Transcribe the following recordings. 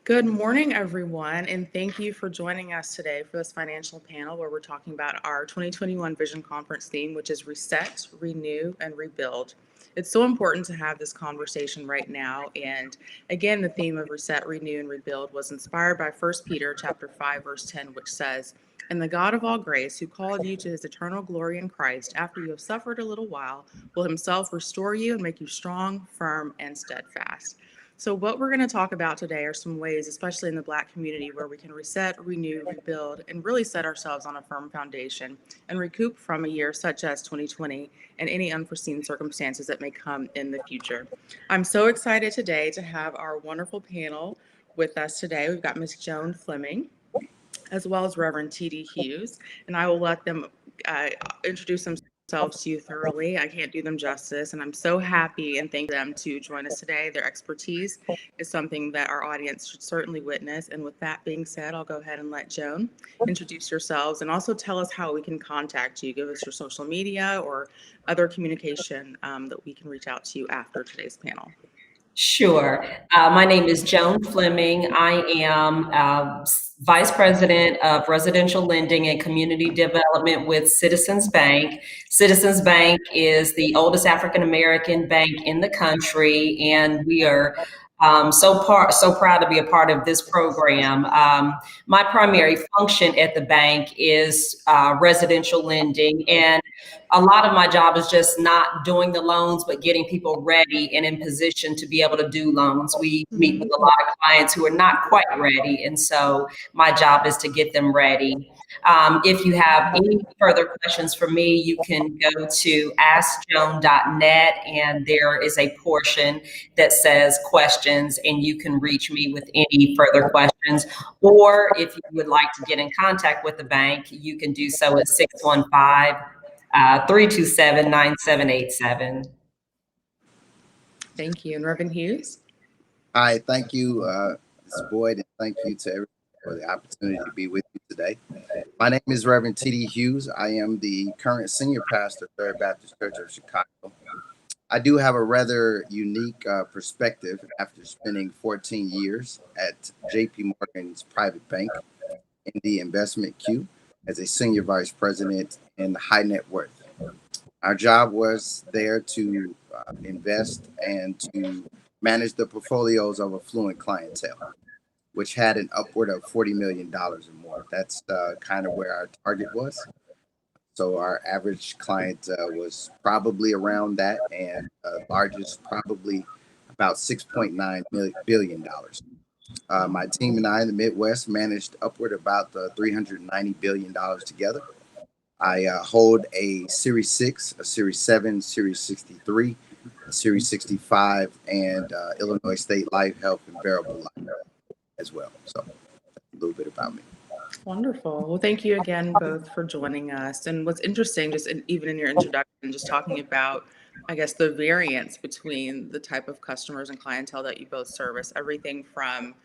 Good morning, everyone, and thank you for joining us today for this financial panel where we're talking about our 2021 Vision Conference theme, which is Reset, Renew, and Rebuild. It's so important to have this conversation right now. And again, the theme of Reset, Renew, and Rebuild was inspired by 1 Peter chapter 5, verse 10, which says, "And the God of all grace, who called you to his eternal glory in Christ, after you have suffered a little while, will himself restore you and make you strong, firm, and steadfast." So what we're going to talk about today are some ways, especially in the Black community, where we can reset, renew, rebuild, and really set ourselves on a firm foundation and recoup from a year such as 2020 and any unforeseen circumstances that may come in the future. I'm so excited today to have our wonderful panel with us today. We've got Ms. Joan Fleming, as well as Reverend T.D. Hughes, and I will let them introduce themselves to you thoroughly. I can't do them justice, and I'm so happy and thank them to join us today. Their expertise is something that our audience should certainly witness. And with that being said, I'll go ahead and let Joan introduce yourselves and also tell us how we can contact you. Give us your social media or other communication that we can reach out to you after today's panel. Sure. My name is Joan Fleming. I am Vice President of Residential Lending and Community Development with Citizens Bank. Citizens Bank is the oldest African American bank in the country, and we are so proud to be a part of this program. My primary function at the bank is residential lending, and a lot of my job is just not doing the loans, but getting people ready and in position to be able to do loans. We meet with a lot of clients who are not quite ready, and so my job is to get them ready. If you have any further questions for me, you can go to askjoan.net, and there is a portion that says questions, and you can reach me with any further questions. Or if you would like to get in contact with the bank, you can do so at 615-327-9787. Thank you. And Reverend Hughes? Hi, thank you, Ms. Boyd, and thank you to everyone for the opportunity to be with you today. My name is Reverend T.D. Hughes. I am the current senior pastor of Third Baptist Church of Chicago. I do have a rather unique perspective after spending 14 years at J.P. Morgan's private bank in the investment queue as a senior vice president in high net worth. Our job was there to invest and to manage the portfolios of affluent clientele, which had an upward of $40 million or more. That's kind of where our target was. So our average client was probably around that, and largest probably about $6.9 billion. My team and I in the Midwest managed upward about $390 billion together. I hold a Series 6, a Series 7, Series 63, a Series 65, and Illinois State Life, Health, and Variable Life as well. So a little bit about me. Wonderful. Well, thank you again both for joining us. And what's interesting, even in your introduction, just talking about, I guess, the variance between the type of customers and clientele that you both service, everything from,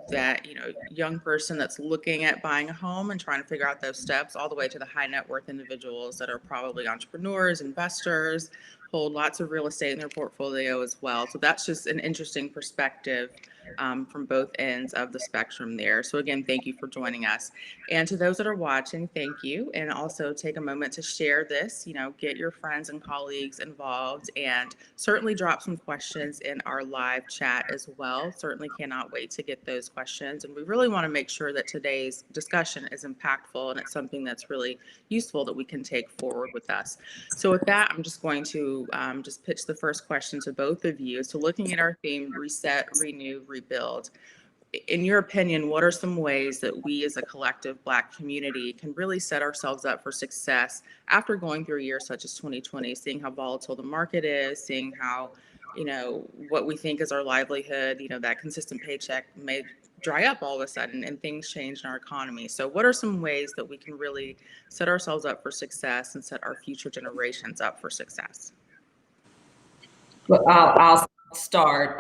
that, young person that's looking at buying a home and trying to figure out those steps, all the way to the high net worth individuals that are probably entrepreneurs, investors, hold lots of real estate in their portfolio as well. So that's just an interesting perspective from both ends of the spectrum there. So again, thank you for joining us. And to those that are watching, thank you. And also take a moment to share this, get your friends and colleagues involved, and certainly drop some questions in our live chat as well. Certainly cannot wait to get those questions. And we really want to make sure that today's discussion is impactful and it's something that's really useful that we can take forward with us. So with that, I'm just going to just pitch the first question to both of you. So looking at our theme, reset, renew, rebuild, in your opinion, what are some ways that we as a collective Black community can really set ourselves up for success after going through a year such as 2020, seeing how volatile the market is, seeing how, what we think is our livelihood, that consistent paycheck may dry up all of a sudden and things change in our economy. So what are some ways that we can really set ourselves up for success and set our future generations up for success? Well, I'll start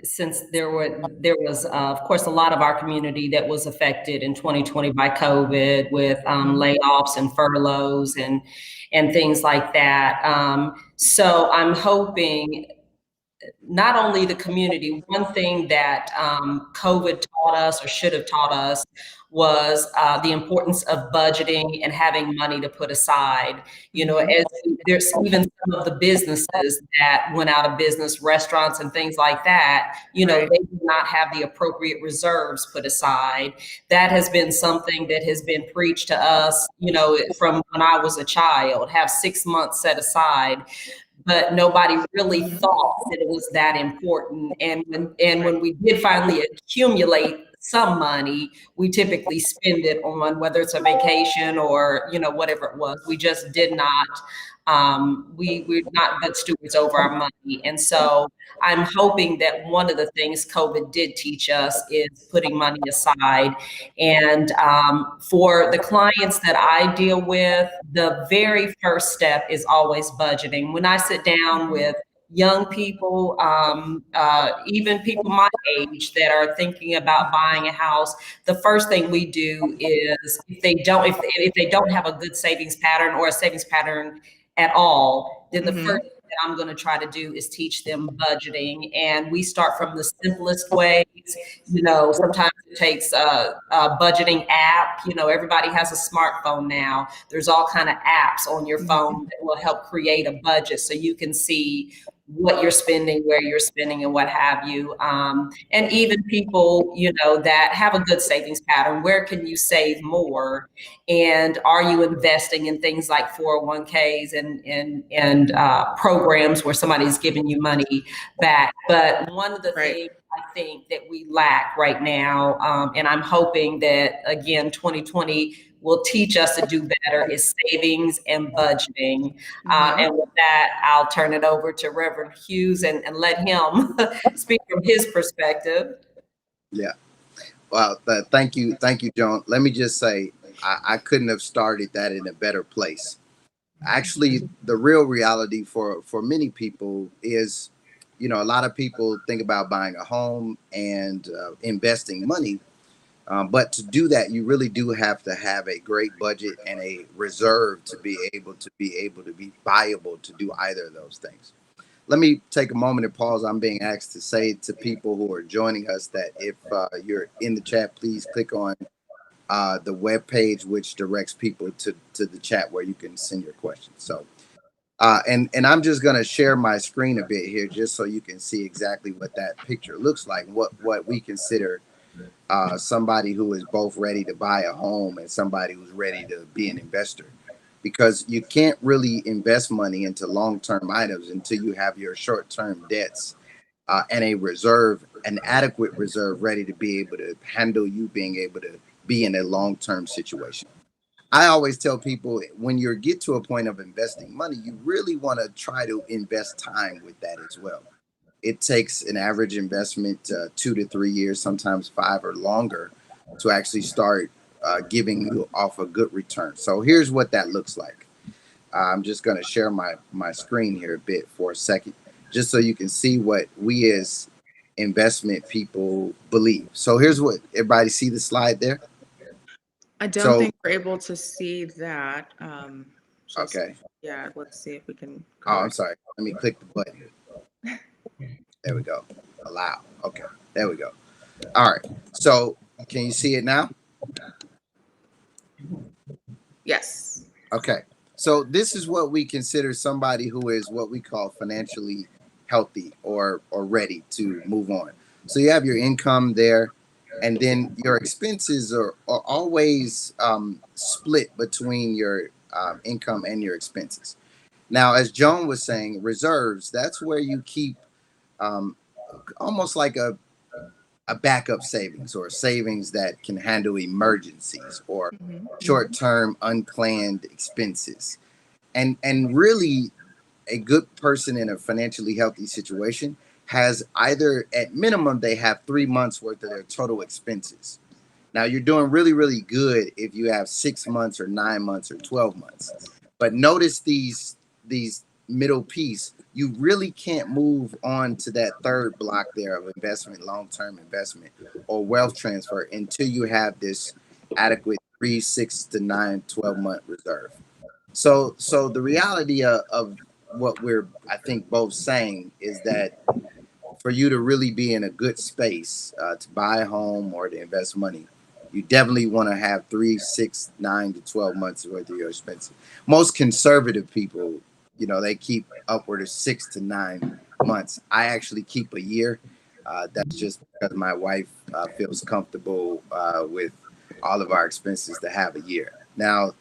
since there was of course a lot of our community that was affected in 2020 by COVID with layoffs and furloughs and things like that. So I'm hoping not only the community, one thing that COVID taught us or should have taught us was the importance of budgeting and having money to put aside. You know, as there's even some of the businesses that went out of business, restaurants and things like that, you know, they do not have the appropriate reserves put aside. That has been something that has been preached to us, you know, from when I was a child, have 6 months set aside. But nobody really thought that it was that important. And when we did finally accumulate some money, we typically spend it on whether it's a vacation or, you know, whatever it was. We just did not. We're not good stewards over our money. And so I'm hoping that one of the things COVID did teach us is putting money aside. And for the clients that I deal with, the very first step is always budgeting. When I sit down with young people, even people my age that are thinking about buying a house, the first thing we do is if they don't have a good savings pattern or a savings pattern at all, then the first thing that I'm going to try to do is teach them budgeting. And we start from the simplest ways. You know, sometimes it takes a budgeting app. You know, everybody has a smartphone now. There's all kind of apps on your phone that will help create a budget so you can see what you're spending, where you're spending, and what have you. And even people, you know, that have a good savings pattern, where can you save more? And are you investing in things like 401ks and programs where somebody's giving you money back? But one of the things I think that we lack right now, and I'm hoping that, again, 2020 will teach us to do better, is savings and budgeting. And with that, I'll turn it over to Reverend Hughes and let him speak from his perspective. Yeah. Well, thank you, Joan. Let me just say, I couldn't have started that in a better place. Actually, the real reality for many people is, you know, a lot of people think about buying a home and investing money. But to do that, you really do have to have a great budget and a reserve to be able to be viable to do either of those things. Let me take a moment and pause. I'm being asked to say to people who are joining us that if you're in the chat, please click on the web page, which directs people to the chat where you can send your questions. So, and I'm just going to share my screen a bit here, just so you can see exactly what that picture looks like, what we consider somebody who is both ready to buy a home and somebody who's ready to be an investor. Because you can't really invest money into long-term items until you have your short-term debts and a reserve, an adequate reserve, ready to be able to handle you being able to be in a long-term situation. I always tell people, when you get to a point of investing money, you really want to try to invest time with that as well. It takes an average investment 2 to 3 years, sometimes 5 or longer, to actually start giving you off a good return. So here's what that looks like. I'm just going to share my screen here a bit for a second, just so you can see what we as investment people believe. So here's what everybody see the slide there. I don't think we're able to see that. Okay. Yeah, let's see if we can. Oh, I'm sorry. Let me click the button. There we go. Allow. Okay. There we go. All right. So can you see it now? Yes. Okay. So this is what we consider somebody who is what we call financially healthy or ready to move on. So you have your income there, and then your expenses are always split between your income and your expenses. Now, as Joan was saying, reserves, that's where you keep almost like a backup savings, or savings that can handle emergencies or short-term unplanned expenses. And really, a good person in a financially healthy situation has either, at minimum, they have 3 months worth of their total expenses. Now, you're doing really, really good if you have 6 months or 9 months or 12 months. But notice these middle piece, you really can't move on to that third block there of investment, long-term investment or wealth transfer, until you have this adequate 3, 6 to 9, 12-month reserve. So the reality of what we're, I think, both saying is that for you to really be in a good space to buy a home or to invest money, you definitely want to have 3, 6, 9 to 12 months worth of your expenses. Most conservative people, you know, they keep upward of 6 to 9 months. I actually keep a year. That's just because my wife feels comfortable with all of our expenses to have a year. Now,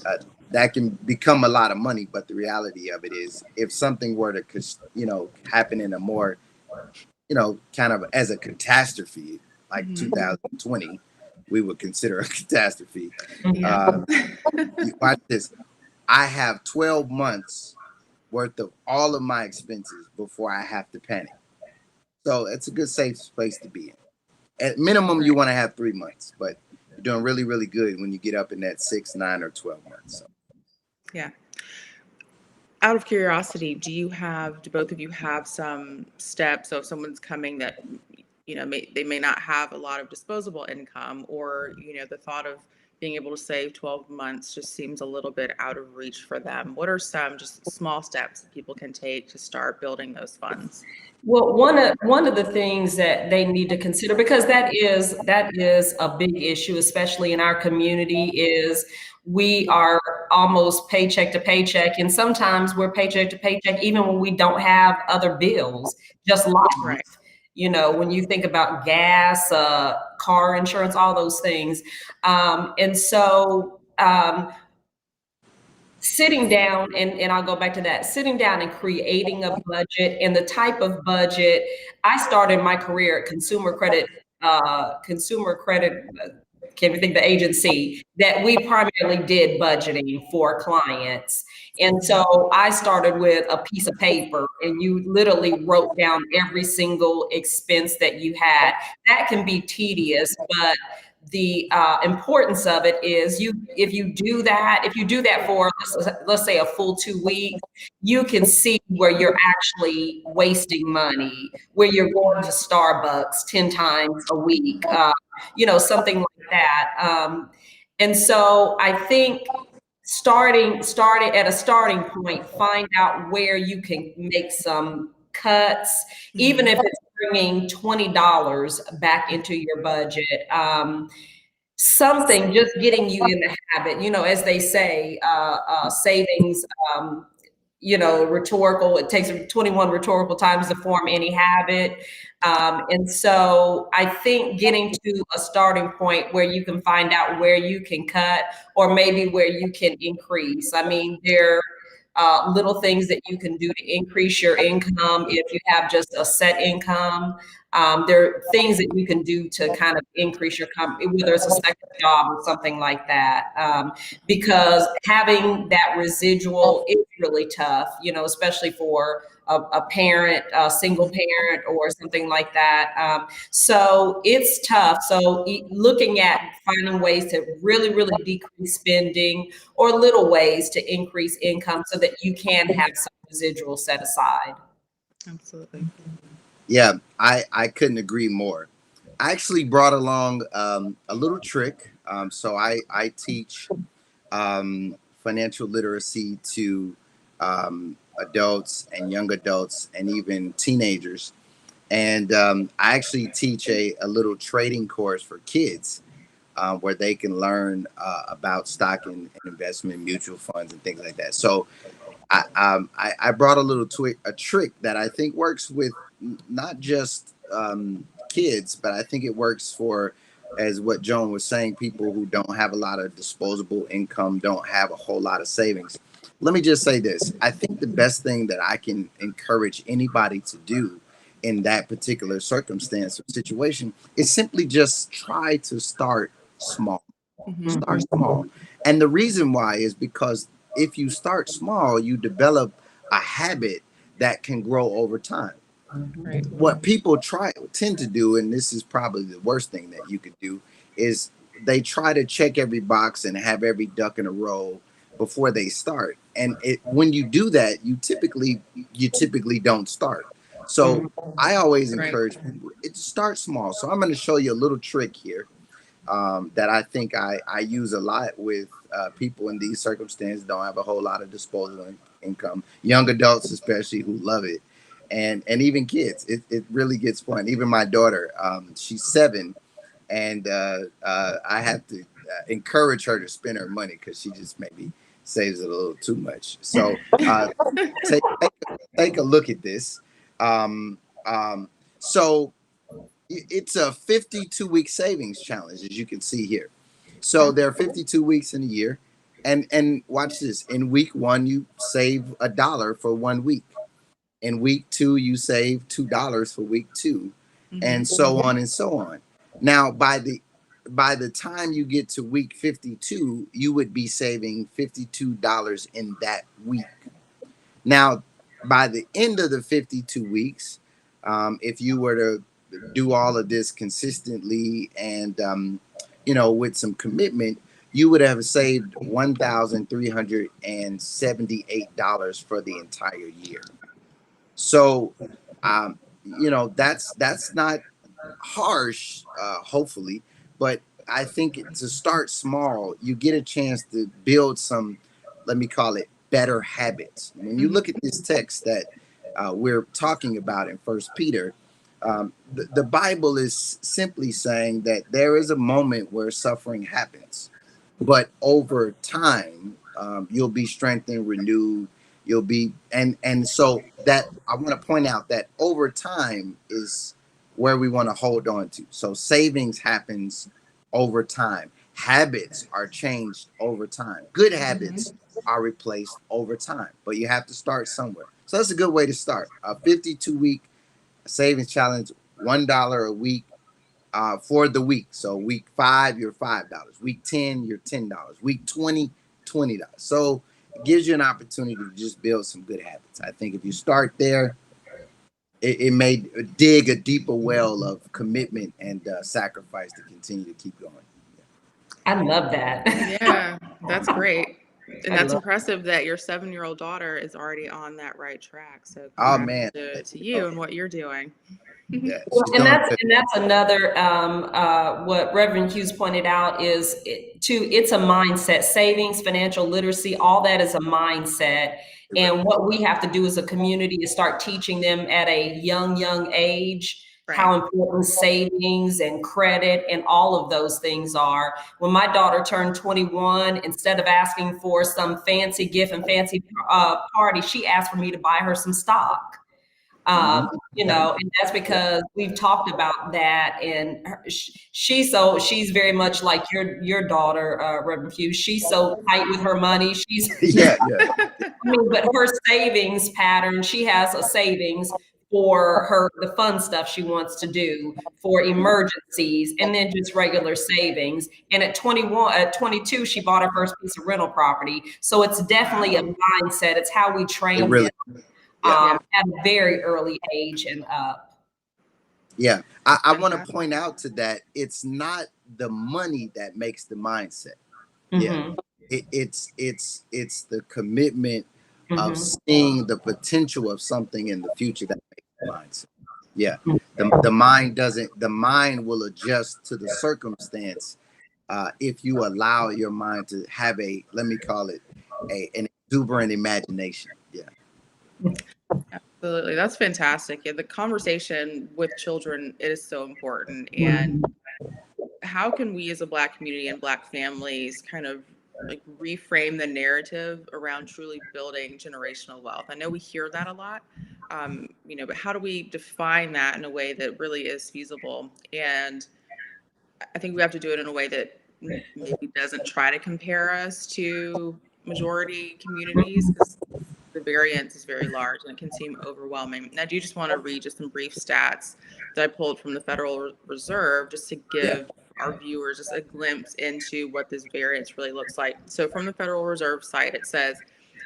uh, that can become a lot of money, but the reality of it is, if something were to, you know, happen in a more, you know, kind of as a catastrophe, like 2020, we would consider a catastrophe. Yeah. Watch this. I have 12 months worth of all of my expenses before I have to panic. So it's a good safe space to be in. At minimum, you want to have 3 months, but you're doing really, really good when you get up in that 6, 9, or 12 months. So. Yeah. Out of curiosity, do both of you have some steps? So if someone's coming that, you know, they may not have a lot of disposable income, or, you know, the thought of being able to save 12 months just seems a little bit out of reach for them. What are some just small steps that people can take to start building those funds? Well, one of the things that they need to consider, because that is a big issue, especially in our community, is we are almost paycheck to paycheck, and sometimes we're paycheck to paycheck even when we don't have other bills, just life. Right. You know, when you think about gas, car insurance, all those things, and so. Sitting down, and I'll go back to that, sitting down and creating a budget, and the type of budget. I started my career at consumer credit, can't even think the agency that we primarily did budgeting for clients. And so I started with a piece of paper, and you literally wrote down every single expense that you had. That can be tedious, but the importance of it is, if you do that for, let's say, a full 2 weeks, you can see where you're actually wasting money, where you're going to Starbucks 10 times a week, something like that. And so I think starting at a starting point, find out where you can make some cuts, even if it's bringing $20 back into your budget. Something just getting you in the habit, as they say, savings, rhetorical, it takes 21 rhetorical times to form any habit. And so I think getting to a starting point where you can find out where you can cut, or maybe where you can increase. I mean, there are little things that you can do to increase your income if you have just a set income. There are things that you can do to kind of increase your whether it's a second job or something like that. Because having that residual is really tough, especially for a parent, a single parent, or something like that. So it's tough. So looking at finding ways to really, really decrease spending, or little ways to increase income so that you can have some residual set aside. Absolutely. Yeah, I couldn't agree more. I actually brought along a little trick. So I teach financial literacy to adults and young adults and even teenagers. And I actually teach a little trading course for kids where they can learn about stock and investment, mutual funds, and things like that. So I brought a little a trick that I think works with not just kids, but I think it works for, as what Joan was saying, people who don't have a lot of disposable income, don't have a whole lot of savings. Let me just say this. I think the best thing that I can encourage anybody to do in that particular circumstance or situation is simply just try to start small. Start small. And the reason why is because if you start small, you develop a habit that can grow over time. Right. What people tend to do, and this is probably the worst thing that you could do, is they try to check every box and have every duck in a row before they start. And when you do that, you typically don't start. So I always encourage people to start small. So I'm going to show you a little trick here that I think I use a lot with people in these circumstances, don't have a whole lot of disposable income, young adults especially, who love it. and even kids. It really gets fun. Even my daughter, she's 7, and I have to encourage her to spend her money because she just maybe saves it a little too much. So take a look at this. Um, so it's a 52-week savings challenge, as you can see here. So there are 52 weeks in a year, and watch this. In week 1, you save $1 for 1 week. In week 2, you save $2 for week 2, and so on and so on. Now, by the time you get to week 52, you would be saving $52 in that week. Now, by the end of the 52 weeks, if you were to do all of this consistently and with some commitment, you would have saved $1,378 for the entire year. So, that's not harsh, hopefully, but I think to start small, you get a chance to build some, let me call it, better habits. When you look at this text that we're talking about in First Peter, the Bible is simply saying that there is a moment where suffering happens, but over time, you'll be strengthened, renewed. You'll be, and so that I want to point out that over time is where we want to hold on to. So savings happens over time. Habits are changed over time. Good habits are replaced over time, but you have to start somewhere. So that's a good way to start. A 52-week savings challenge, $1 a week for the week. So week 5, you're $5. Week 10, you're $10. Week 20, $20. So it gives you an opportunity to just build some good habits. I think if you start there, it may dig a deeper well of commitment and sacrifice to continue to keep going. I love that. Yeah, that's great. And I that's love impressive that your 7-year-old daughter is already on that right track. So Oh congrats man, to you and what you're doing. yeah, Well, she's and doing that's good. and that's another what Reverend Hughes pointed out is it's a mindset. Savings, financial literacy, all that is a mindset. And what we have to do as a community is start teaching them at a young age Right. how important savings and credit and all of those things are. When my daughter turned 21, instead of asking for some fancy gift and fancy party, she asked for me to buy her some stock. Mhm. And that's because we've talked about that. And she's very much like your daughter, Reverend Hughes. She's so tight with her money. Yeah, yeah. But her savings pattern, she has a savings for the fun stuff she wants to do, for emergencies, and then just regular savings. And at 22, she bought her first piece of rental property. So it's definitely a mindset. It's how we It train really, them yeah, at a very early age and up. yeah. I want to Fantastic. point out to that it's not the money that makes the mindset. Yeah, Mm-hmm. it's the commitment of Mm-hmm. seeing the potential of something in the future that makes the mindset. Yeah, the mind will adjust to the circumstance if you allow your mind to have a, let me call it, an exuberant imagination. Yeah. Absolutely. That's fantastic. Yeah, the conversation with children, it is so important. And how can we as a Black community and Black families kind of like reframe the narrative around truly building generational wealth? I know we hear that a lot, but how do we define that in a way that really is feasible? And I think we have to do it in a way that maybe doesn't try to compare us to majority communities, because the variance is very large and it can seem overwhelming. And I do just want to read just some brief stats that I pulled from the Federal Reserve just to Yeah. give our viewers just a glimpse into what this variance really looks like. So from the Federal Reserve site, it says,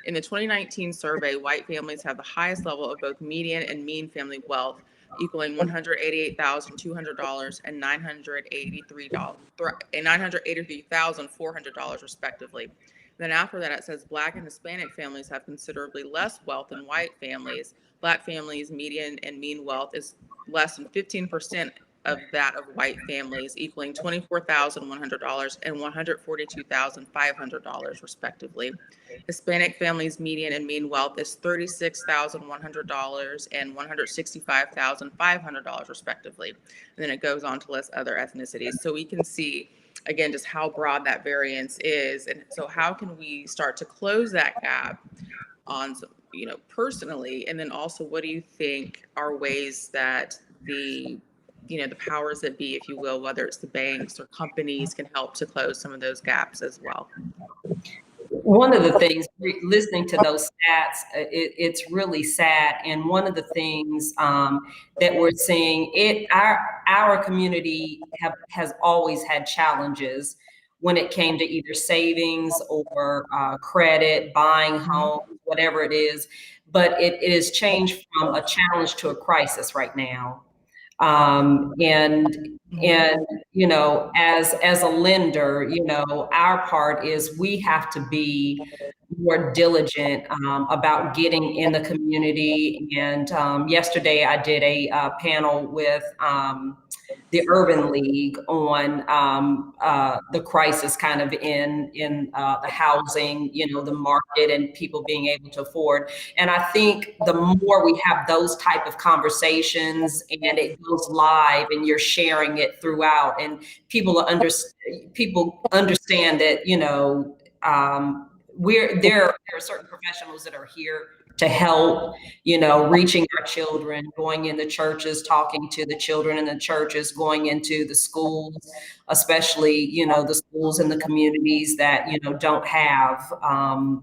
in the 2019 survey, white families have the highest level of both median and mean family wealth, equaling $188,200 and $983,400 respectively. Then after that, it says Black and Hispanic families have considerably less wealth than white families. Black families' median and mean wealth is less than 15% of that of white families, equaling $24,100 and $142,500 respectively. Hispanic families' median and mean wealth is $36,100 and $165,500 respectively. And then it goes on to list other ethnicities. So we can see again just how broad that variance is, and so how can we start to close that gap on, personally, and then also what do you think are ways that the powers that be, if you will, whether it's the banks or companies, can help to close some of those gaps as well? One of the things, listening to those stats, it's really sad. And one of the things that we're seeing, our community has always had challenges when it came to either savings or credit, buying homes, whatever it is. But it has changed from a challenge to a crisis right now. And as a lender, our part is we have to be more diligent about getting in the community. And yesterday I did a panel with the Urban League on the crisis kind of in the housing, the market, and people being able to afford. And I think the more we have those type of conversations and it goes live and you're sharing it throughout, and people understand that, there are certain professionals that are here to help, reaching our children, going in the churches, talking to the children in the churches, going into the schools, especially, the schools in the communities that, don't have, or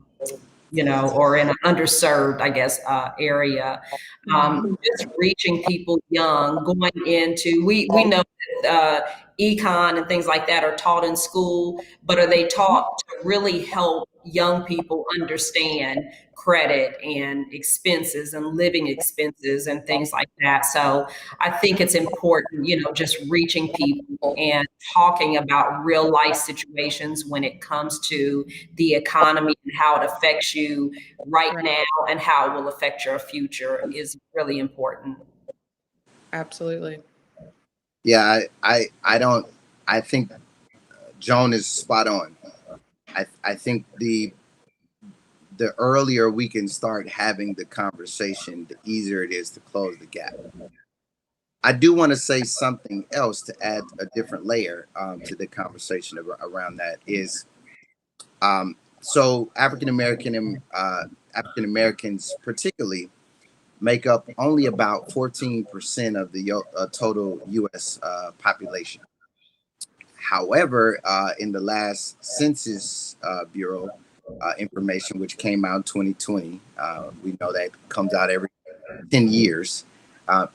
in an underserved, I guess, area. Just reaching people young, going into, we know that econ and things like that are taught in school, but are they taught to really help young people understand credit and expenses and living expenses and things like that? So I think it's important, just reaching people and talking about real life situations when it comes to the economy and how it affects you right now and how it will affect your future is really important. Absolutely. Yeah, I think Joan is spot on. I think the earlier we can start having the conversation, the easier it is to close the gap. I do want to say something else to add a different layer to the conversation around that is, so African Americans particularly make up only about 14% of the total U.S. Population. However, in the last Census Bureau information, which came out in 2020, we know that comes out every 10 years.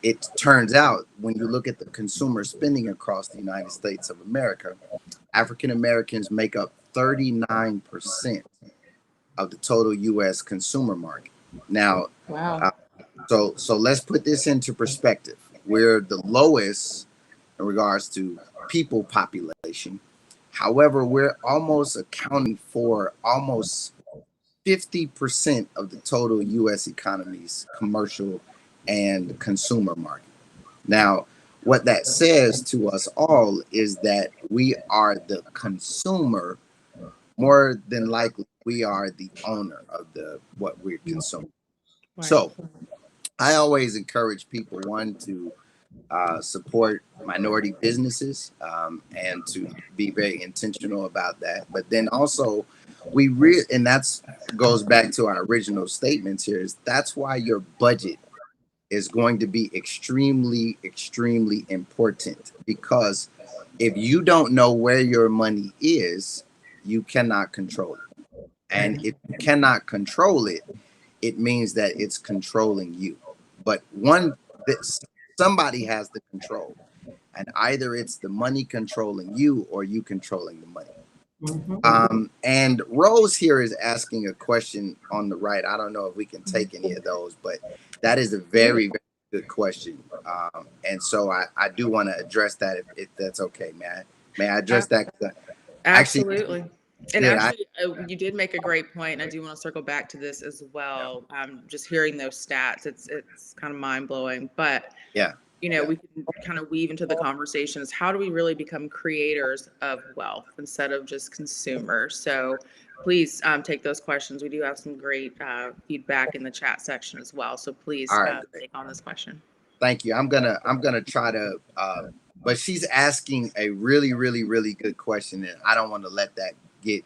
It turns out when you look at the consumer spending across the United States of America, African Americans make up 39% of the total U.S. consumer market. Now, Wow. So let's put this into perspective. We're the lowest in regards to people population. However, we're almost accounting for almost 50% of the total U.S. economy's commercial and consumer market. Now, what that says to us all is that we are the consumer more than likely we are the owner of what we're consuming. Right. So I always encourage people, one, to support minority businesses and to be very intentional about that. But then also and that's goes back to our original statements here, is that's why your budget is going to be extremely, extremely important, because if you don't know where your money is, you cannot control it. And if you cannot control it, it means that it's controlling you. But somebody has the control, and either it's the money controlling you or you controlling the money. And Rose here is asking a question on the right. I don't know if we can take any of those, but that is a very, very good question. And so I do want to address that if that's okay. May I address that? Absolutely. And Yeah, actually, you did make a great point. I do want to circle back to this as well. Just hearing those stats, it's kind of mind blowing. But yeah, we can kind of weave into the conversation is how do we really become creators of wealth instead of just consumers? So please take those questions. We do have some great feedback in the chat section as well. So please All right, great. take on this question. Thank you. I'm gonna try to, but she's asking a really, really, really good question, and I don't want to let that get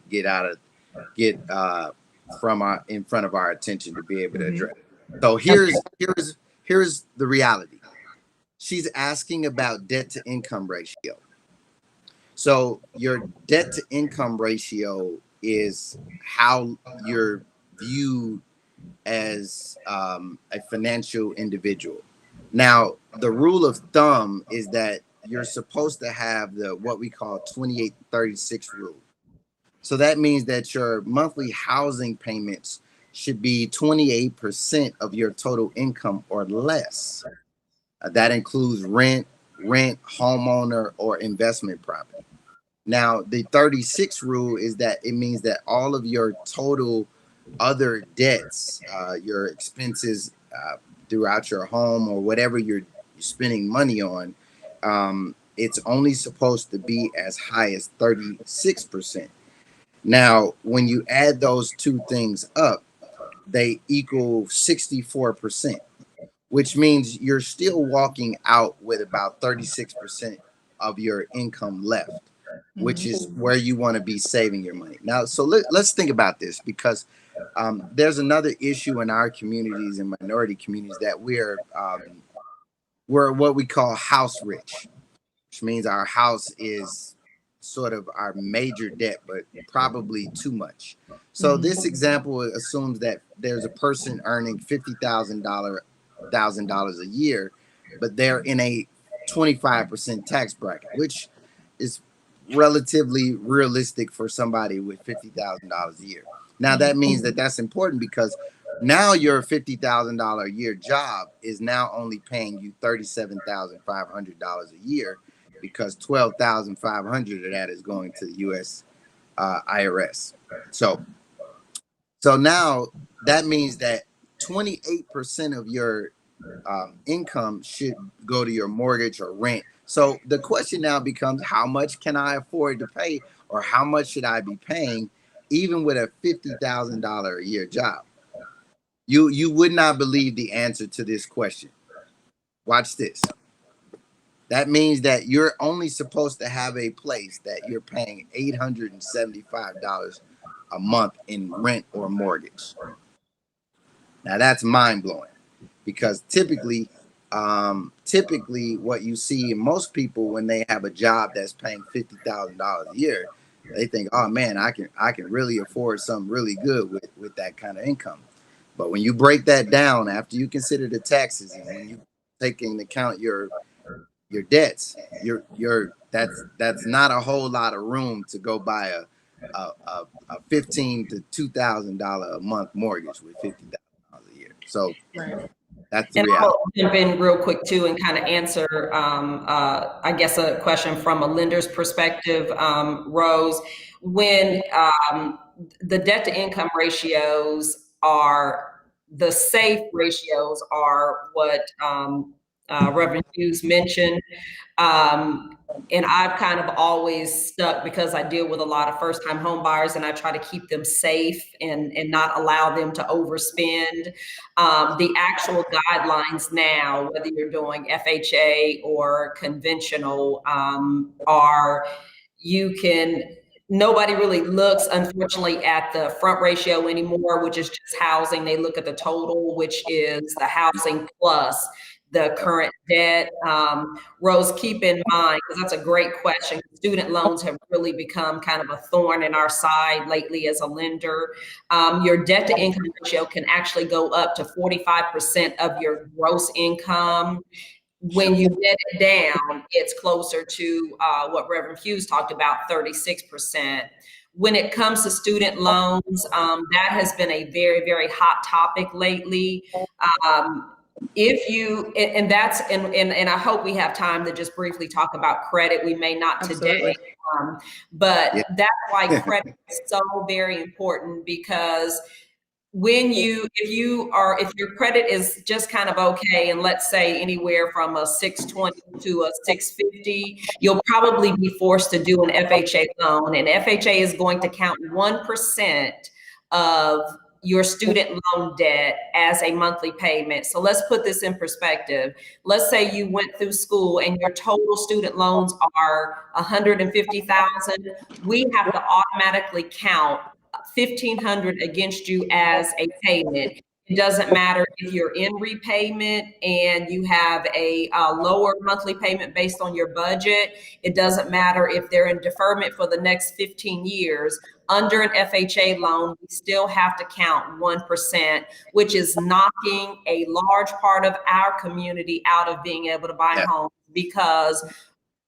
from in front of our attention to be able to address. So here's the reality. She's asking about debt to income ratio. So your debt to income ratio is how you're viewed as a financial individual. Now, the rule of thumb is that you're supposed to have the what we call 28-36 rule. So that means that your monthly housing payments should be 28% of your total income or less. That includes rent, homeowner, or investment property. Now, the 36 rule is that it means that all of your total other debts, your expenses throughout your home or whatever you're spending money on, it's only supposed to be as high as 36%. Now, when you add those two things up, they equal 64%, which means you're still walking out with about 36% of your income left, which is where you want to be saving your money. Now, so let's think about this, because there's another issue in our communities and minority communities that we're what we call house rich, which means our house is sort of our major debt, but probably too much. So this example assumes that there's a person earning $50,000 a year, but they're in a 25% tax bracket, which is relatively realistic for somebody with $50,000 a year. Now that means that that's important because now your $50,000 a year job is now only paying you $37,500 a year, because $12,500 of that is going to the U.S. IRS. So now that means that 28% of your income should go to your mortgage or rent. So the question now becomes, how much can I afford to pay, or how much should I be paying, even with a $50,000 a year job? You would not believe the answer to this question. Watch this. That means that you're only supposed to have a place that you're paying $875 a month in rent or mortgage. Now that's mind blowing, because typically what you see in most people when they have a job that's paying $50,000 a year, they think, oh man, I can really afford something really good with that kind of income. But when you break that down, after you consider the taxes and when you take into account your debts, that's not a whole lot of room to go buy a $15,000 to $2,000 a month mortgage with $50,000 a year. So that's the reality. I'll jump in real quick too and kind of answer, I guess, a question from a lender's perspective, Rose. When the debt to income ratios are, the safe ratios are what Reverend Hughes mentioned. And I've kind of always stuck, because I deal with a lot of first-time home buyers and I try to keep them safe and not allow them to overspend. The actual guidelines now, whether you're doing FHA or conventional, are, nobody really looks, unfortunately, at the front ratio anymore, which is just housing. They look at the total, which is the housing plus the current debt. Rose, keep in mind, because that's a great question. Student loans have really become kind of a thorn in our side lately as a lender. Your debt to income ratio can actually go up to 45% of your gross income. When you net it down, it's closer to what Reverend Hughes talked about, 36%. When it comes to student loans, that has been a very, very hot topic lately. If you, and that's, and I hope we have time to just briefly talk about credit. We may not today, but that's why credit is so very important, because if your credit is just kind of okay, and let's say anywhere from a 620 to a 650, you'll probably be forced to do an FHA loan, and FHA is going to count 1% of your student loan debt as a monthly payment. So let's put this in perspective. Let's say you went through school and your total student loans are 150,000. We have to automatically count 1,500 against you as a payment. It doesn't matter if you're in repayment and you have a lower monthly payment based on your budget. It doesn't matter if they're in deferment for the next 15 years. Under an FHA loan, we still have to count 1%, which is knocking a large part of our community out of being able to buy homes, because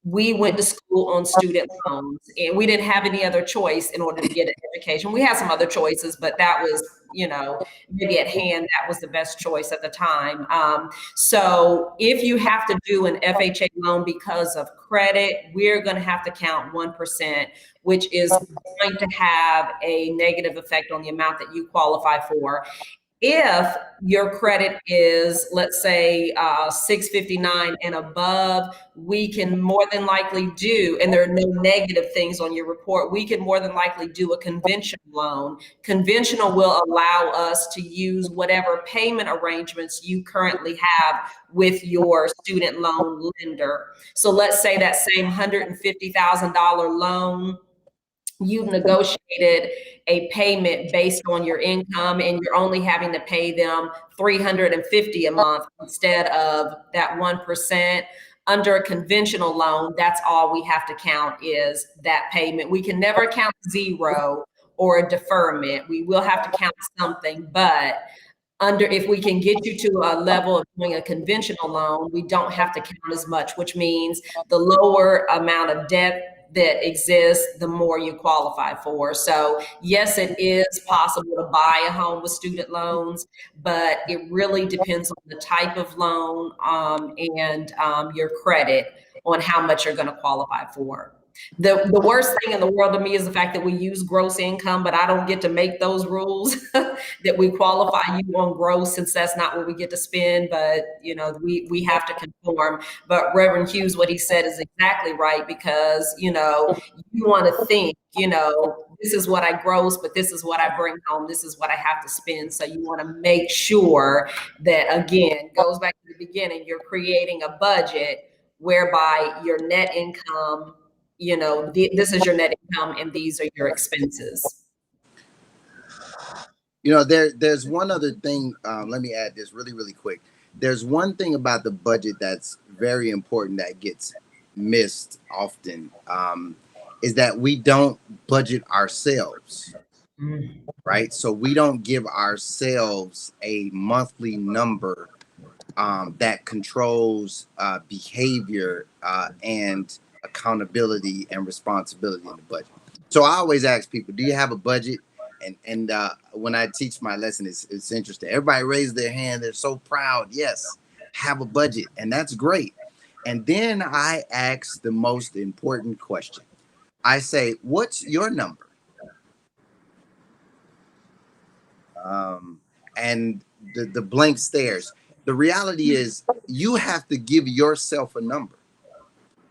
we went to school on student loans and we didn't have any other choice in order to get an education. We had some other choices, but that was, maybe at hand, that was the best choice at the time. So if you have to do an FHA loan because of credit, we're going to have to count 1%, which is going to have a negative effect on the amount that you qualify for. If your credit is, let's say, 659 and above, we can more than likely do, and there are no negative things on your report, we can more than likely do a conventional loan. Conventional will allow us to use whatever payment arrangements you currently have with your student loan lender. So let's say that same $150,000 loan, you've negotiated a payment based on your income and you're only having to pay them $350 a month instead of that 1%. Under a conventional loan, that's all we have to count is that payment. We can never count zero or a deferment. We will have to count something, but if we can get you to a level of doing a conventional loan, we don't have to count as much, which means the lower amount of debt that exists, the more you qualify for. So yes, it is possible to buy a home with student loans, but it really depends on the type of loan and your credit on how much you're going to qualify for. The worst thing in the world to me is the fact that we use gross income, but I don't get to make those rules that we qualify you on gross, since that's not what we get to spend. But we have to conform. But Reverend Hughes, what he said is exactly right, because you want to think, this is what I gross, but this is what I bring home. This is what I have to spend. So you want to make sure that, again, goes back to the beginning, you're creating a budget whereby your net income, this is your net income and these are your expenses. There's one other thing. Let me add this really, really quick. There's one thing about the budget that's very important that gets missed often, is that we don't budget ourselves, right? So we don't give ourselves a monthly number that controls behavior and accountability and responsibility in the budget. So I always ask people, do you have a budget? And when I teach my lesson, it's interesting. Everybody raise their hand. They're so proud. Yes, have a budget. And that's great. And then I ask the most important question. I say, what's your number? And the blank stares. The reality is you have to give yourself a number,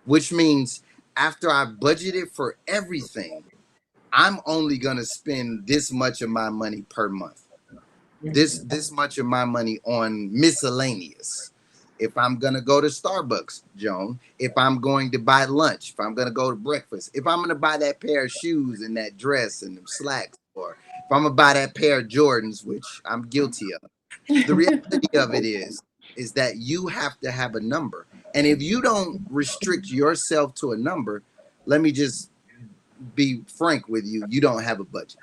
which means after I budgeted for everything, I'm only going to spend this much of my money per month. This much of my money on miscellaneous. If I'm going to go to Starbucks, Joan, if I'm going to buy lunch, if I'm going to go to breakfast, if I'm going to buy that pair of shoes and that dress and them slacks, or if I'm going to buy that pair of Jordans, which I'm guilty of. The reality of it is that you have to have a number. And if you don't restrict yourself to a number, let me just be frank with you, you don't have a budget.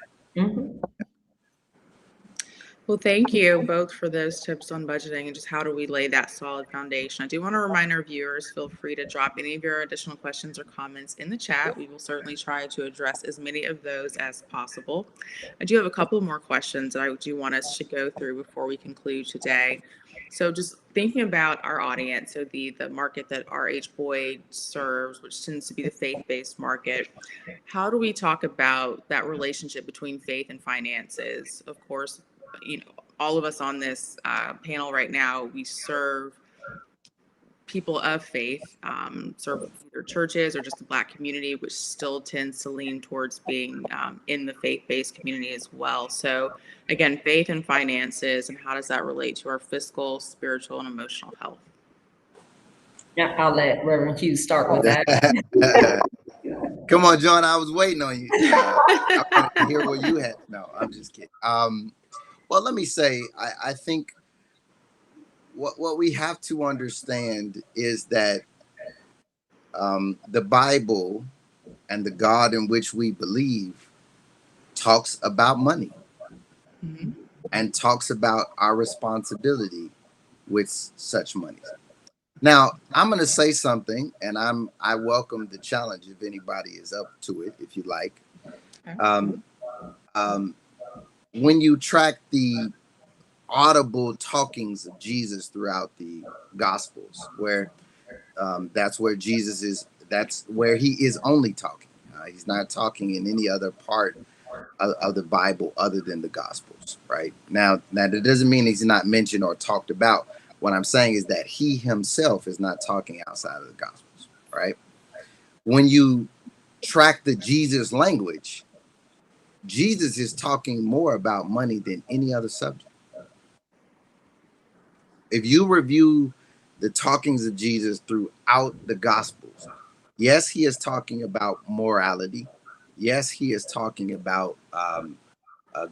Well, thank you both for those tips on budgeting and just how do we lay that solid foundation. I do want to remind our viewers, feel free to drop any of your additional questions or comments in the chat. We will certainly try to address as many of those as possible. I do have a couple more questions that I do want us to go through before we conclude today. So just thinking about our audience, so the market that RH Boyd serves, which tends to be the faith-based market, how do we talk about that relationship between faith and finances? Of course, all of us on this panel right now, we serve people of faith, serve your churches or just the Black community, which still tends to lean towards being in the faith-based community as well. So again, faith and finances, and how does that relate to our physical, spiritual, and emotional health? Yeah, I'll let Reverend Hughes start with that. Come on, John. I was waiting on you. I wanted to hear what you had. No, I'm just kidding. Well, let me say, I think what we have to understand is that the Bible and the God in which we believe talks about money Mm-hmm. and talks about our responsibility with such money. Now, I'm going to say something, and I welcome the challenge if anybody is up to it, if you like. Um, um, when you track the audible talkings of Jesus throughout the Gospels, where that's where Jesus is, that's where he is only talking. He's not talking in any other part of the Bible other than the Gospels, right? Now that doesn't mean he's not mentioned or talked about. What I'm saying is that he himself is not talking outside of the Gospels, right? When you track the Jesus language, Jesus is talking more about money than any other subject. If you review the talkings of Jesus throughout the Gospels, yes, he is talking about morality. Yes, he is talking about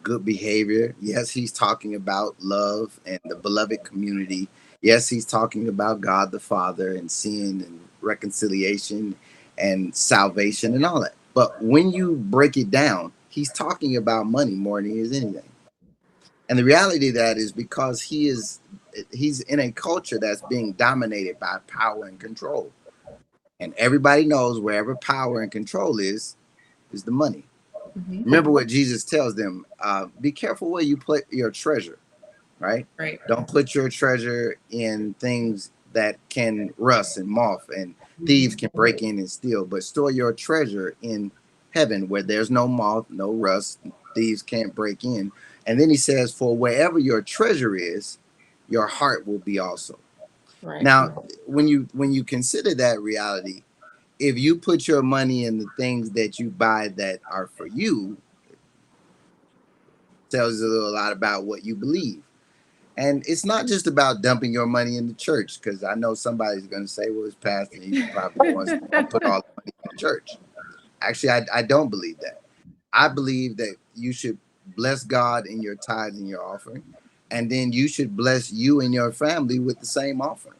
good behavior. Yes, he's talking about love and the beloved community. Yes, he's talking about God the Father and sin and reconciliation and salvation and all that. But when you break it down, he's talking about money more than he is anything. And the reality of that is because he's in a culture that's being dominated by power and control. And everybody knows wherever power and control is the money. Mm-hmm. Remember what Jesus tells them, be careful where you put your treasure, right? Right. Don't put your treasure in things that can rust and moth and thieves can break in and steal, but store your treasure in heaven where there's no moth, no rust, thieves can't break in. And then he says, for wherever your treasure is, your heart will be also. Right. Now, when you consider that reality, if you put your money in the things that you buy that are for you, tells you a lot about what you believe. And it's not just about dumping your money in the church, because I know somebody's going to say, well, it's pastor, he probably wants to put all the money in the church. Actually, I don't believe that. I believe that you should bless God in your tithes and your offering, and then you should bless you and your family with the same offering.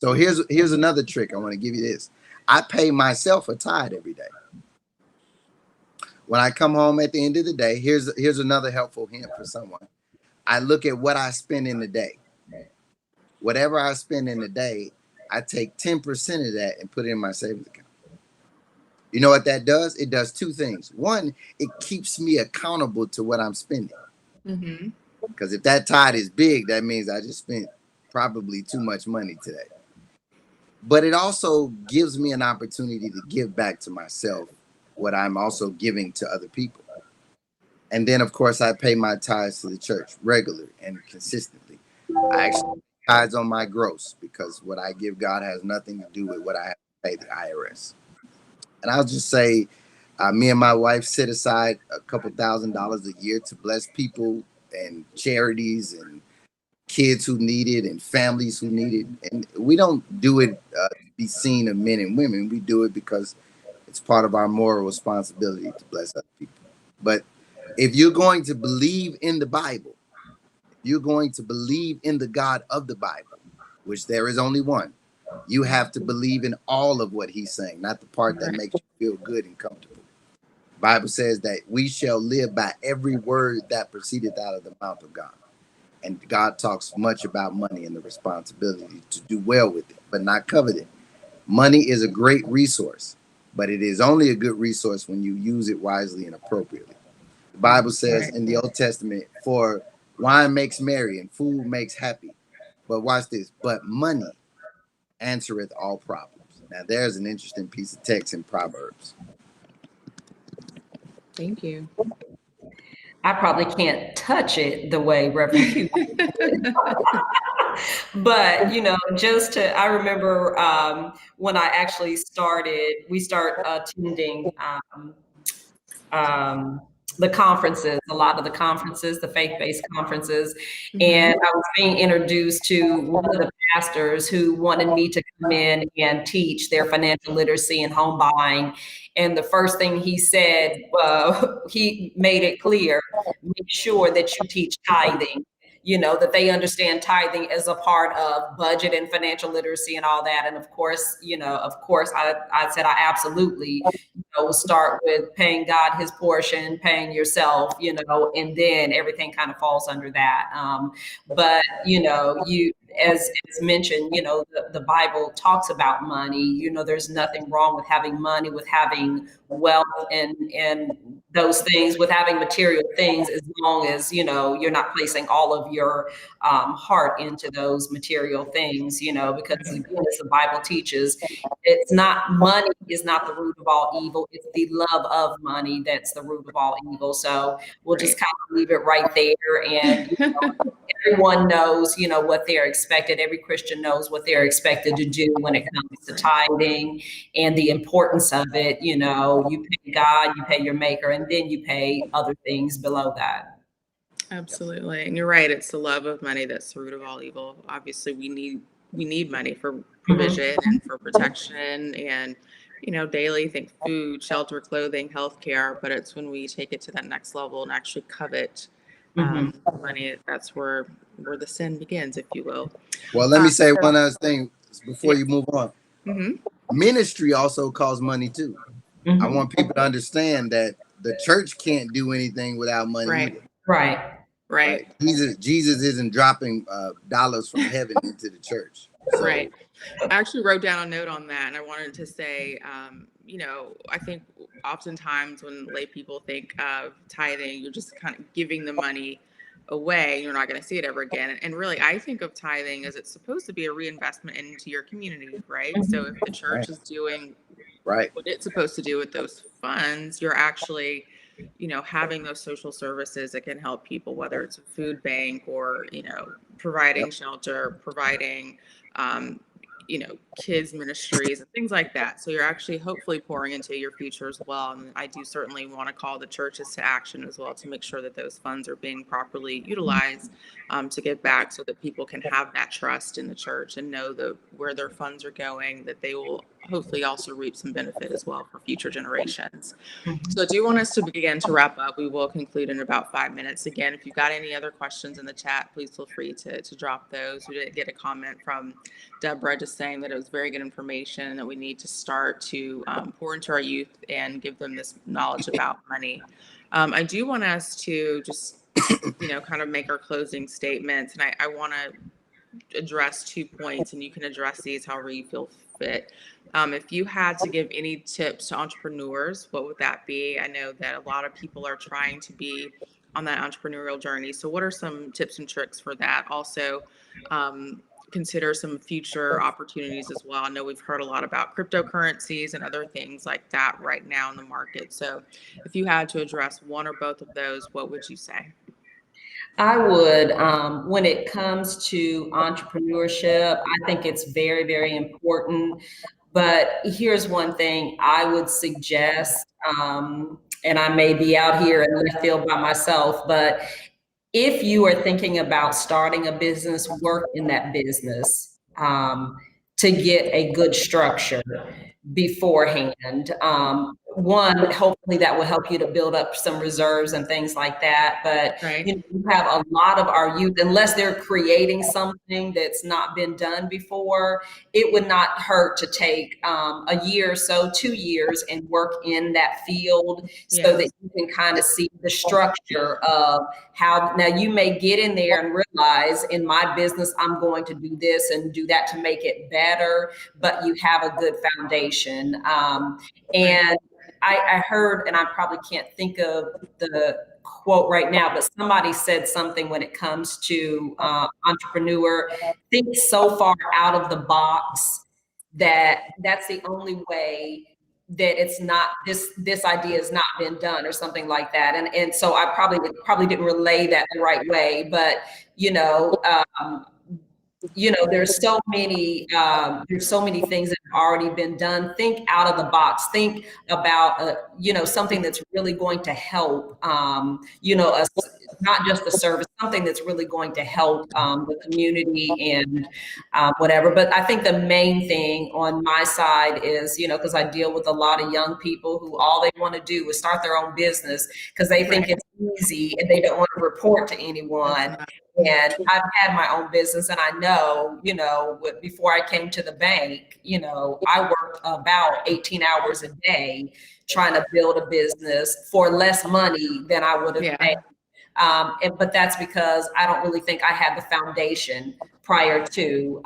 So here's another trick. I want to give you this. I pay myself a tithe every day. When I come home at the end of the day, here's another helpful hint for someone. I look at what I spend in the day. Whatever I spend in the day, I take 10% of that and put it in my savings account. You know what that does? It does two things. One, it keeps me accountable to what I'm spending. Mm-hmm. Because if that tithe is big, that means I just spent probably too much money today. But it also gives me an opportunity to give back to myself what I'm also giving to other people. And then, of course, I pay my tithes to the church regularly and consistently. I actually pay tithes on my gross because what I give God has nothing to do with what I have to pay the IRS. And I'll just say, me and my wife set aside a couple $1,000s a year to bless people and charities and kids who need it and families who need it. And we don't do it to be seen of men and women. We do it because it's part of our moral responsibility to bless other people. But if you're going to believe in the Bible, you're going to believe in the God of the Bible, which there is only one. You have to believe in all of what he's saying, not the part that makes you feel good and comfortable. The Bible says that we shall live by every word that proceedeth out of the mouth of God. And God talks much about money and the responsibility to do well with it, but not covet it. Money is a great resource, but it is only a good resource when you use it wisely and appropriately. The Bible says in the Old Testament, for wine makes merry and food makes happy. But watch this, but money answereth all problems. Now there's an interesting piece of text in Proverbs. Thank you. I probably can't touch it the way Reverend Hugh. But I remember when I actually we start attending um, the conferences, a lot of the conferences, the faith-based conferences. And I was being introduced to one of the pastors who wanted me to come in and teach their financial literacy and home buying. And the first thing he said, he made it clear, make sure that you teach tithing. That they understand tithing as a part of budget and financial literacy and all that. And of course, I said, I absolutely, start with paying God his portion, paying yourself, and then everything kind of falls under that. But, as mentioned, the Bible talks about money. There's nothing wrong with having money, with having wealth and those things, with having material things, as long as, you're not placing all of your heart into those material things, because again, as the Bible teaches, money is not the root of all evil. It's the love of money that's the root of all evil. So we'll just kind of leave it right there. And everyone knows, what they're expected. Every Christian knows what they're expected to do when it comes to tithing and the importance of it. You pay God, you pay your maker, and then you pay other things below that. Absolutely. And you're right. It's the love of money that's the root of all evil. Obviously, we need money for provision and for protection and, daily think food, shelter, clothing, healthcare. But it's when we take it to that next level and actually covet money, that's where the sin begins, if you will. Well, let me say one other thing before you move on. Ministry also costs money too. I want people to understand that the church can't do anything without money either. Right. Jesus isn't dropping dollars from heaven into the church. So. Right. I actually wrote down a note on that, and I wanted to say, I think oftentimes when lay people think of tithing, you're just kind of giving the money away. You're not going to see it ever again. And really, I think of tithing as it's supposed to be a reinvestment into your community, right? So if the church is doing what it's supposed to do with those funds, you're actually having those social services that can help people, whether it's a food bank or, providing shelter, providing, kids ministries and things like that. So you're actually hopefully pouring into your future as well. And I do certainly want to call the churches to action as well to make sure that those funds are being properly utilized to give back so that people can have that trust in the church and know where their funds are going, that they will hopefully also reap some benefit as well for future generations. So I do want us to begin to wrap up. We will conclude in about 5 minutes. Again, if you've got any other questions in the chat, please feel free to drop those. We did get a comment from Deborah just saying that it was very good information and that we need to start to pour into our youth and give them this knowledge about money. I do want us to just, kind of make our closing statements. And I want to address 2 points, and you can address these however you feel fit. If you had to give any tips to entrepreneurs, what would that be? I know that a lot of people are trying to be on that entrepreneurial journey. So what are some tips and tricks for that? Also, consider some future opportunities as well. I know we've heard a lot about cryptocurrencies and other things like that right now in the market. So if you had to address one or both of those, what would you say? I would, when it comes to entrepreneurship, I think it's very, very important. But here's one thing I would suggest, and I may be out here in left field by myself, but if you are thinking about starting a business, work in that business to get a good structure beforehand. One, hopefully that will help you to build up some reserves and things like that. But you have a lot of our youth, unless they're creating something that's not been done before, it would not hurt to take a year or so, 2 years, and work in that field so that you can kind of see the structure of how. Now you may get in there and realize, in my business, I'm going to do this and do that to make it better, but you have a good foundation. And I heard, and I probably can't think of the quote right now, but somebody said something when it comes to entrepreneur, think so far out of the box that that's the only way that it's not this idea has not been done or something like that. And so I probably didn't relay that the right way, but there's so many things that have already been done. Think out of the box. Think about something that's really going to help us, not just the service, something that's really going to help the community and whatever. But I think the main thing on my side is, because I deal with a lot of young people who all they want to do is start their own business because they think it's easy and they don't want to report to anyone. And I've had my own business, and I know, before I came to the bank, I worked about 18 hours a day trying to build a business for less money than I would have made. But that's because I don't really think I had the foundation prior to.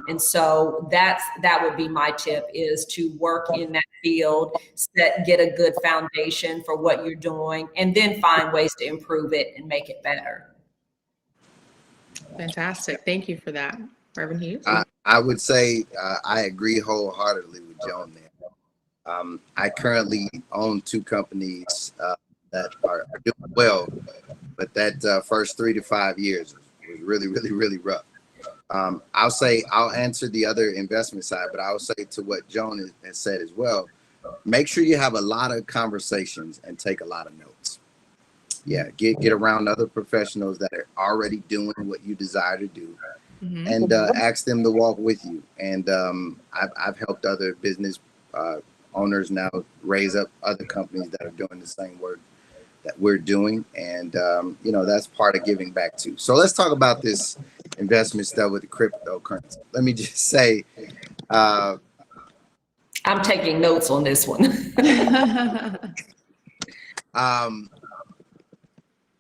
And so that would be my tip, is to work in that field, get a good foundation for what you're doing, and then find ways to improve it and make it better. Fantastic. Thank you for that. Reverend Hughes? I would say I agree wholeheartedly with Joan there. I currently own 2 companies that are doing well, but that first 3 to 5 years was really, really, really rough. I'll answer the other investment side, but I'll say to what Joan has said as well, make sure you have a lot of conversations and take a lot of notes. Yeah, get around other professionals that are already doing what you desire to do, and ask them to walk with you. And I've helped other business owners now raise up other companies that are doing the same work that we're doing, and that's part of giving back too. So let's talk about this investment stuff with the cryptocurrency. Let me just say, I'm taking notes on this one.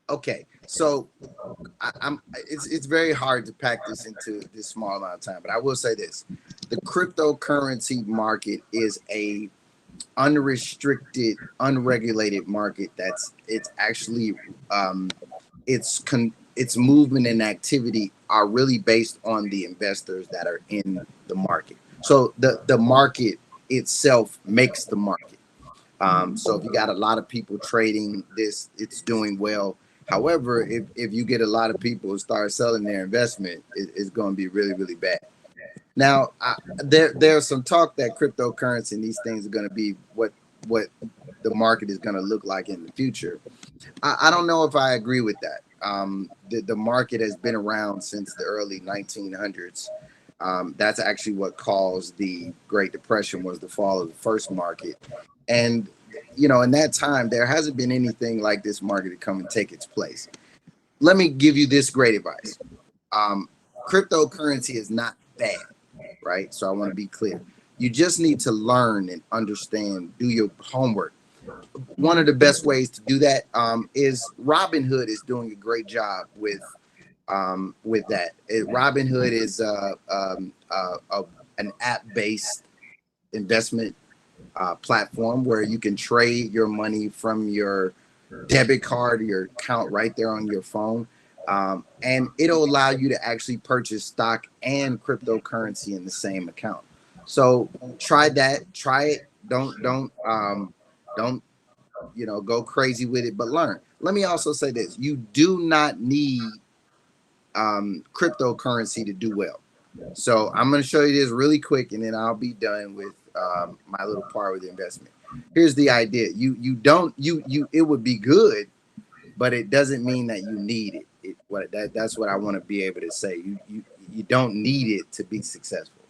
Okay, so it's very hard to pack this into this small amount of time, but I will say this: the cryptocurrency market is a unrestricted, unregulated market. It's actually its movement and activity are really based on the investors that are in the market. So the market itself makes the market. So if you got a lot of people trading this, it's doing well. However, if you get a lot of people who start selling their investment, it's going to be really, really bad. Now, there's some talk that cryptocurrency and these things are going to be what the market is going to look like in the future. I don't know if I agree with that. The market has been around since the early 1900s. That's actually what caused the Great Depression, was the fall of the first market. And in that time, there hasn't been anything like this market to come and take its place. Let me give you this great advice. Cryptocurrency is not bad, right? So I want to be clear. You just need to learn and understand, do your homework. One of the best ways to do that is Robinhood is doing a great job with that. Robinhood is an app-based investment platform where you can trade your money from your debit card or your account right there on your phone, and it'll allow you to actually purchase stock and cryptocurrency in the same account. So try that. Try it. Don't go crazy with it, but learn. Let me also say this: you do not need cryptocurrency to do well. So I'm going to show you this really quick, and then I'll be done with my little part with the investment. Here's the idea: it would be good, but it doesn't mean that you need it. That's what I want to be able to say. You don't need it to be successful.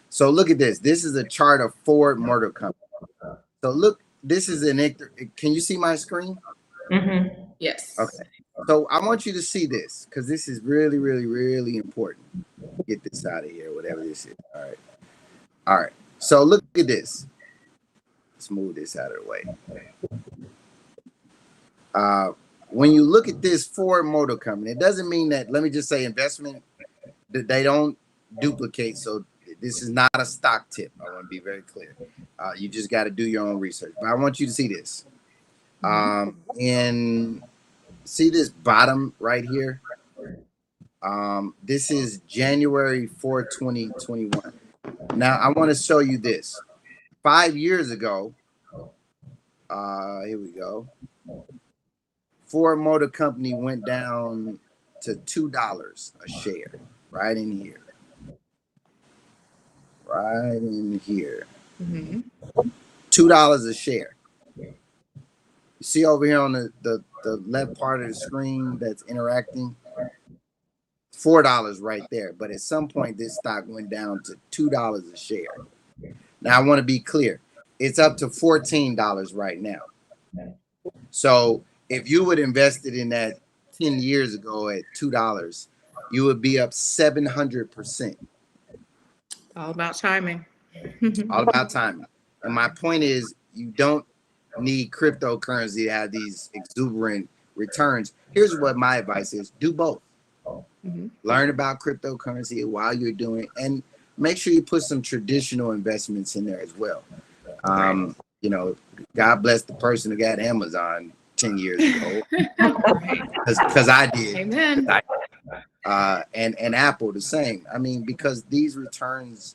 So look at this. This is a chart of Ford Motor Company. So look, this is can you see my screen? Mm-hmm. Yes. Okay. So I want you to see this, because this is really, really, really important. Get this out of here, whatever this is. All right. So look at this. Let's move this out of the way. When you look at this Ford Motor Company, it doesn't mean that, let me just say, investment, that they don't duplicate. So this is not a stock tip. I want to be very clear. You just got to do your own research. But I want you to see this. And see this bottom right here? This is January 4, 2021. Now, I want to show you this. 5 years ago, Here we go. Ford Motor Company went down to $2 a share, right in here. Right in here. Mm-hmm. $2 a share. You see over here on the left part of the screen that's interacting? $4 right there. But at some point, this stock went down to $2 a share. Now, I want to be clear. It's up to $14 right now. So if you would invested in that 10 years ago at $2, you would be up 700%. All about timing. All about timing. And my point is, you don't need cryptocurrency to have these exuberant returns. Here's what my advice is: do both. Mm-hmm. Learn about cryptocurrency while you're doing it, and make sure you put some traditional investments in there as well. You know, God bless the person who got Amazon 10 years ago, because I did. Amen. And Apple the same. I mean, because these returns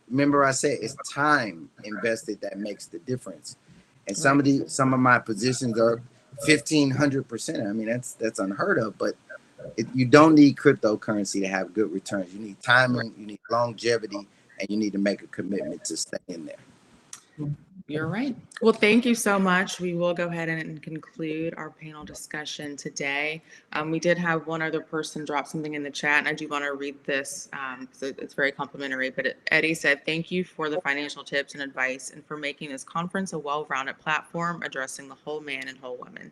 remember I said it's time invested that makes the difference. And some of my positions are 1,500%. I mean, that's unheard of, but you don't need cryptocurrency to have good returns. You need timing, you need longevity, and you need to make a commitment to stay in there. You're right. Well, thank you so much. We will go ahead and conclude our panel discussion today. We did have one other person drop something in the chat, and I do want to read this because it's very complimentary. But Eddie said, "Thank you for the financial tips and advice and for making this conference a well-rounded platform addressing the whole man and whole woman."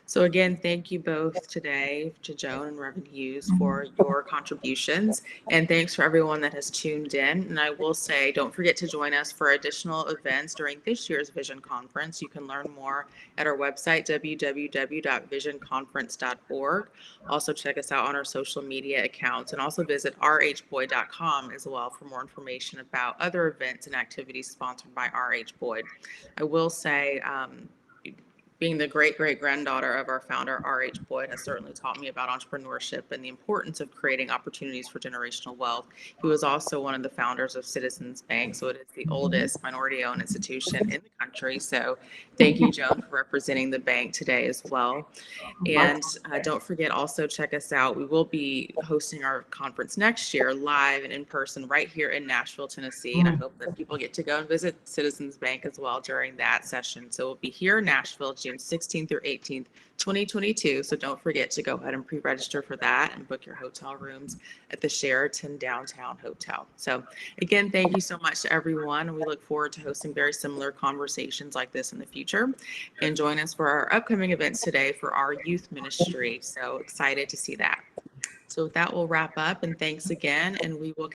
So again, thank you both today to Joan and Reverend Hughes for your contributions. And thanks for everyone that has tuned in. And I will say, don't forget to join us for additional events during this year's Vision Conference. You can learn more at our website, www.visionconference.org. Also check us out on our social media accounts, and also visit rhboyd.com as well for more information about other events and activities sponsored by RH Boyd. I will say, being the great-great-granddaughter of our founder, R.H. Boyd, has certainly taught me about entrepreneurship and the importance of creating opportunities for generational wealth. He was also one of the founders of Citizens Bank, so it is the oldest minority-owned institution in the country. So thank you, Joan, for representing the bank today as well. And don't forget, also check us out. We will be hosting our conference next year live and in person right here in Nashville, Tennessee. And I hope that people get to go and visit Citizens Bank as well during that session. So we'll be here in Nashville, June 16th through 18th, 2022. So don't forget to go ahead and pre-register for that and book your hotel rooms at the Sheraton Downtown Hotel. So again, thank you so much to everyone. And we look forward to hosting very similar conversations like this in the future. And join us for our upcoming events today for our youth ministry. So excited to see that. So with that, we'll wrap up, and thanks again. And we will